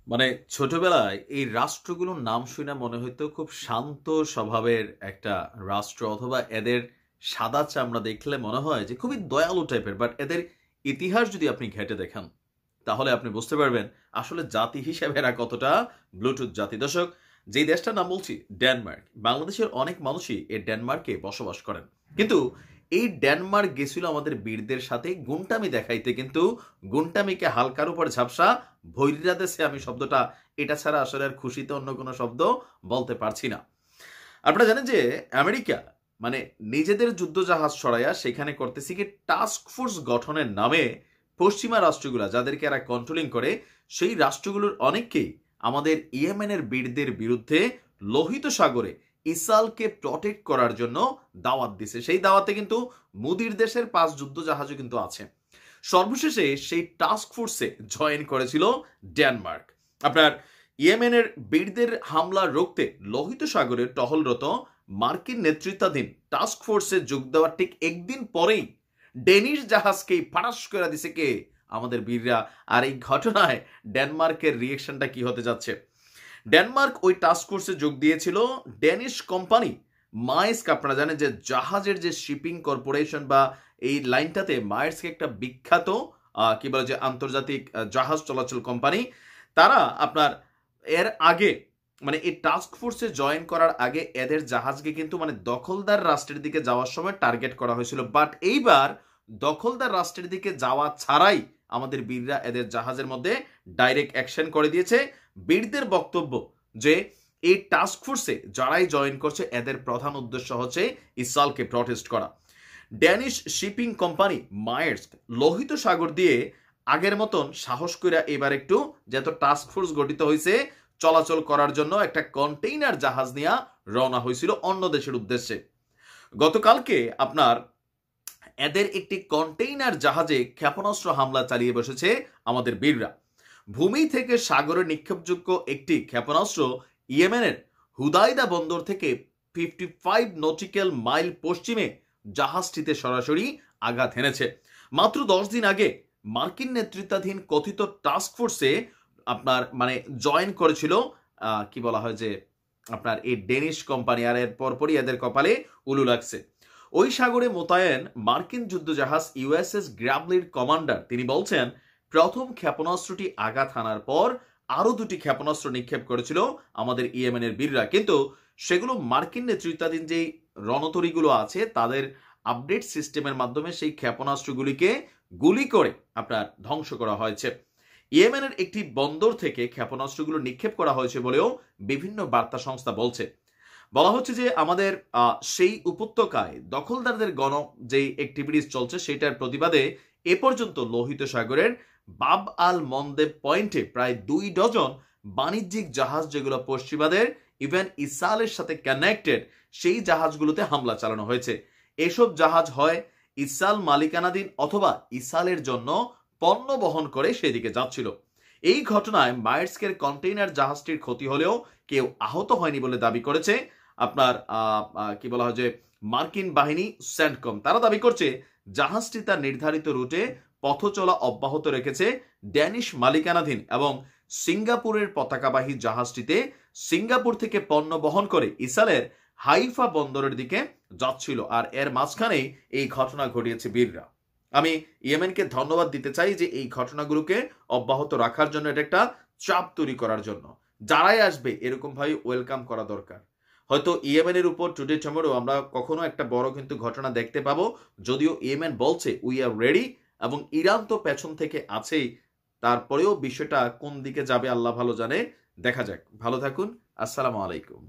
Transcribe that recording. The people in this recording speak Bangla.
মানে ছোটবেলায় এই রাষ্ট্রগুলোর নাম শুনে মনে হইতো খুব শান্ত স্বভাবের একটা রাষ্ট্র, অথবা এদের সাদা চামড়া দেখলে মনে হয় যে খুবই দয়ালু টাইপের। বাট এদের ইতিহাস যদি আপনি ঘেঁটে দেখেন তাহলে আপনি বুঝতে পারবেন আসলে জাতি হিসেবে এরা কতটা ব্লুটুথ জাতি। দর্শক, যেই দেশটার নাম বলছি ডেনমার্ক, বাংলাদেশের অনেক মানুষই এই ডেনমার্কে বসবাস করেন। কিন্তু এই ডেনমার্ক গেছিল আমাদের বীরদের সাথে গুন্টামি দেখাইতে, কিন্তু গুন্টামিকে হালকার উপর ঝাপসা ভৈরা দেশে, আমি শব্দটা এটা ছাড়া আসলে আর খুশিতে অন্য কোনো শব্দ বলতে পারছি না। আপনারা জানেন যে আমেরিকা মানে নিজেদের যুদ্ধ জাহাজ ছড়াইয়া সেখানে করতেছি কি টাস্ক ফোর্স গঠনের নামে পশ্চিমা রাষ্ট্রগুলা যাদেরকে এরা কন্ট্রোলিং করে, সেই রাষ্ট্রগুলোর অনেককেই আমাদের ইয়েমেনের বীরদের বিরুদ্ধে লোহিত সাগরে ইসরায়েলকে প্রটেক্ট করার জন্য দাওয়াত দিছে। সেই দাওয়াতে কিন্তু মুদির দেশের 5 যুদ্ধ জাহাজও কিন্তু আছে। সর্বশেষে সেই টাস্ক ফোর্সে জয়েন করেছিল ডেনমার্ক। আপনার ইয়েমেনের বীরদের হামলা রুখতে লোহিত সাগরে টহলরত মার্কিন নেতৃত্বাধীন টাস্ক ফোর্সে যোগ দেওয়ার ঠিক একদিন পরেই ডেনিশ জাহাজকেই ফাটাস করে দিছে কে? আমাদের বীররা। আর এই ঘটনায় ডেনমার্কের রিয়েকশনটা কি হতে যাচ্ছে? ডেনমার্ক ওই টাস্ক ফোর্সে যোগ দিয়েছিল ডেনিশ কোম্পানি মাইস্ক। আপনারা জানেন যে জাহাজের যে শিপিং কর্পোরেশন বা এই লাইনটাতে মাইস্ক একটা বিখ্যাত কি বলে যে আন্তর্জাতিক জাহাজ চলাচল কোম্পানি। তারা আপনার এর আগে মানে এই টাস্ক ফোর্সে জয়েন করার আগে এদের জাহাজকে কিন্তু মানে দখলদার রাষ্ট্রের দিকে যাওয়ার সময় টার্গেট করা হয়েছিল। বাট এইবার দখলদার রাষ্ট্রের দিকে যাওয়া ছাড়াই আমাদের বীররা এদের জাহাজের মধ্যে ডাইরেক্ট অ্যাকশন করে দিয়েছে। বীরদের বক্তব্য যে এই টাস্ক ফোর্সে যারাই জয়েন করছে এদের প্রধান উদ্দেশ্য হচ্ছে ইসরায়েলকে প্রটেস্ট করা। ড্যানিশ শিপিং কোম্পানি মায়ার্স লোহিত সাগর দিয়ে আগের মতন সাহস করে এবার একটু যেহেতু টাস্ক ফোর্স গঠিত হয়েছে চলাচল করার জন্য একটা কন্টেইনার জাহাজ নিয়ে রওনা হয়েছিল অন্য দেশের উদ্দেশ্যে। গতকালকে আপনার এদের একটি কন্টেইনার জাহাজে ক্ষেপণাস্ত্র হামলা চালিয়ে বসেছে আমাদের বীররা। ভূমি থেকে সাগরে নিক্ষেপযোগ্য একটি ক্ষেপণাস্ত্র ইয়েমেনের হুদাইদা বন্দর থেকে 55 নটিক্যাল মাইল পশ্চিমে জাহাজটিতে সরাসরি আঘাত হেনেছে। মাত্র 10 দিন আগে মার্কিন নেতৃত্বাধীন কথিত টাস্ক ফোর্সে আপনার মানে জয়েন করেছিল কি বলা হয় যে আপনার এই ডেনিশ কোম্পানি। আর এর পরপরই এদের কপালে উলু লাগছে। ওই সাগরে মোতায়েন মার্কিন যুদ্ধজাহাজ ইউএসএস গ্র্যাবলির কমান্ডার তিনি বলছেন প্রথম ক্ষেপণাস্ত্রটি আঘাত হানার পর আরো 2টি ক্ষেপণাস্ত্র নিক্ষেপ করেছিল আমাদের ইয়েমেনের বীররা, কিন্তু সেগুলো মার্কিন নেতৃত্বাধীন যেই রণতরীগুলো আছে তাদের আপডেট সিস্টেমের মাধ্যমে সেই ক্ষেপণাস্ত্রগুলিকে গুলি করে আপনার ধ্বংস করা হয়েছে। ইয়েমেনের একটি বন্দর থেকে ক্ষেপণাস্ত্রগুলো নিক্ষেপ করা হয়েছে বলেও বিভিন্ন বার্তা সংস্থা বলছে। বলা হচ্ছে যে আমাদের সেই উপত্যকায় দখলদারদের গণ যে অ্যাক্টিভিটিস চলছে সেটার প্রতিবাদে এ পর্যন্ত লোহিত সাগরের বাব আল মন্দেব পয়েন্টে প্রায় 2 ডজন বাণিজ্যিক জাহাজ যেগুলো পশ্চিমাদের ইভেন ইসরায়েলের সাথে কানেক্টেড সেই জাহাজগুলোতে হামলা চালানো হয়েছে। এসব জাহাজ হয় ইসরায়েল মালিকানাধীন অথবা ইসরায়েলের জন্য পণ্য বহন করে সেদিকে যাচ্ছিল। এই ঘটনায় মায়ার্সকের কন্টেইনার জাহাজটির ক্ষতি হলেও কেউ আহত হয়নি বলে দাবি করেছে আপনার কি বলা হয় যে মার্কিন বাহিনী স্যান্ডকম। তারা দাবি করছে জাহাজটি তার নির্ধারিত রুটে পথ চলা অব্যাহত রেখেছে। ড্যানিশ মালিকানাধীন এবং সিঙ্গাপুরের পতাকাবাহী জাহাজটিতে সিঙ্গাপুর থেকে পণ্য বহন করে ইসরায়েলের হাইফা বন্দরের দিকে যাচ্ছিল। আর এর মাঝখানেই এই ঘটনা ঘটিয়েছে বীররা। আমি ইয়েমেনকে ধন্যবাদ দিতে চাই যে এই ঘটনাগুলোকে অব্যাহত রাখার জন্য, এটা একটা চাপ তৈরি করার জন্য। যারাই আসবে এরকম ভাবে ওয়েলকাম করা দরকার। হয়তো ইয়েমেনের উপর টুডে টুমরো আমরা কখনো একটা বড় কিন্তু ঘটনা দেখতে পাবো, যদিও ইয়েমেন বলছে উই আর রেডি, এবং ইরান তো পেছন থেকে আছেই। তারপরেও বিষয়টা কোন দিকে যাবে আল্লাহ ভালো জানে, দেখা যাক। ভালো থাকুন, আসসালামু আলাইকুম।